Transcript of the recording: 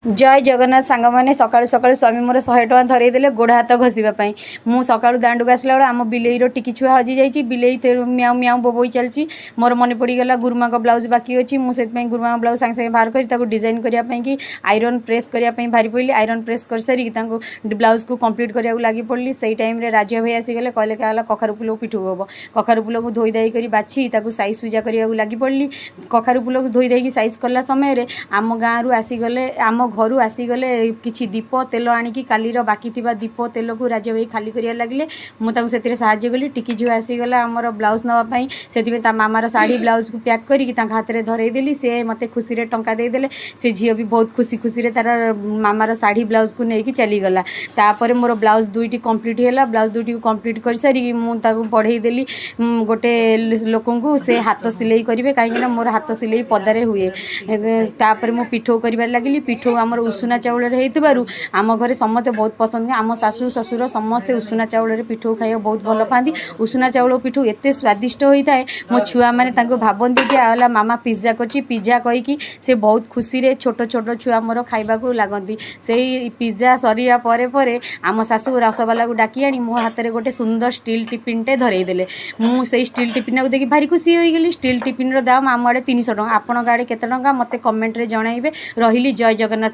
जय जगन्नाथ सांग मैंने सकाळु सकाळु स्वामी मोर 100 टଙ୍କା धरईदेले गोड़ हाथ घसीवाई। मु सकाळु दांडू आसला बेले आम बिलेईर टिकी छुआ हजि जाइए। बिलेई म्याऊ म्याऊ बोबोई चलती। मोर मन पड़गला गुरुमा ब्लाउज बाकी अच्छी। मुझे गुरुमा ब्लाउज सांगे सांगे बाहर कर डिजाइन करने कि आयरन प्रेस करने भारी पड़ी। आयरन प्रेस कर सारी ब्लाउज को कम्प्लीट करने लगी पड़ी। से टाइम राजा भाई आसीगले कहले क्या कखारु फुल को पिठू हम। कखारु फुल को धोई दाई कर बाछी साइज सुजा करने लगी पड़ी। कखारु फुल को धोई देकी साइज कला समय आम गाँव आसीगले आम घर आसीगले किसी दीप तेल आणिकी कालीर बाकी थिबा दीप तेल को राजा भाई खाली करिया लगिले। मुझे साहाଯ୍य कली। टिकी झील आसीगला आमर ब्लाउज नापाई से मामार शाढ़ी ब्लाउज को पैक करी हाथ में धरईदेली। सी मत खुशी टंका देदेले। से झी भी बहुत खुशी खुशी तार मामार शाढ़ी ब्लाउज को लेकिन चलीगला। तापर मोर ब्लाउज दुईटी कम्प्लीट है। ब्लाउज दुईटी कम्प्लीट कर सारी मुझे बढ़ईदेली गोटे लोक को से हाथ सिलाई करेंगे कहीं मोर हाथ सिलाई पदारे हुए। तापर मु पिठो कर लगिली। पिठो आमर उषुना चाउल आम घर समस्ते बहुत पसंद। आम शाशु शशुर समस्ते उषुना चाउल पिठो खाइबा बहुत भल पाती। उषुना चाउल पिठो एत स्वादिष्ट होता है। मो छुआ मैंने भावती जे मामा पिज्जा कर पिज्जा कहीकि से बहुत खुशी रे छोट छोट छुआ मोर खाइबा को लगती। से पिज्जा सरिया परे आम शाशु रसवाला को डाकी आनी मो हाथ में गोटे सुंदर स्टील टिफिनटे धरईदेले। मुझे स्टील टिफिन को देखिए भारी खुशी होगली। स्टील टिफिन दाम आम आड़े 300 टଙ୍କା। आपण आड़े केते टଙ୍କା मते कमेंट रे जणाइबे। रहिली जय जगन्नाथ।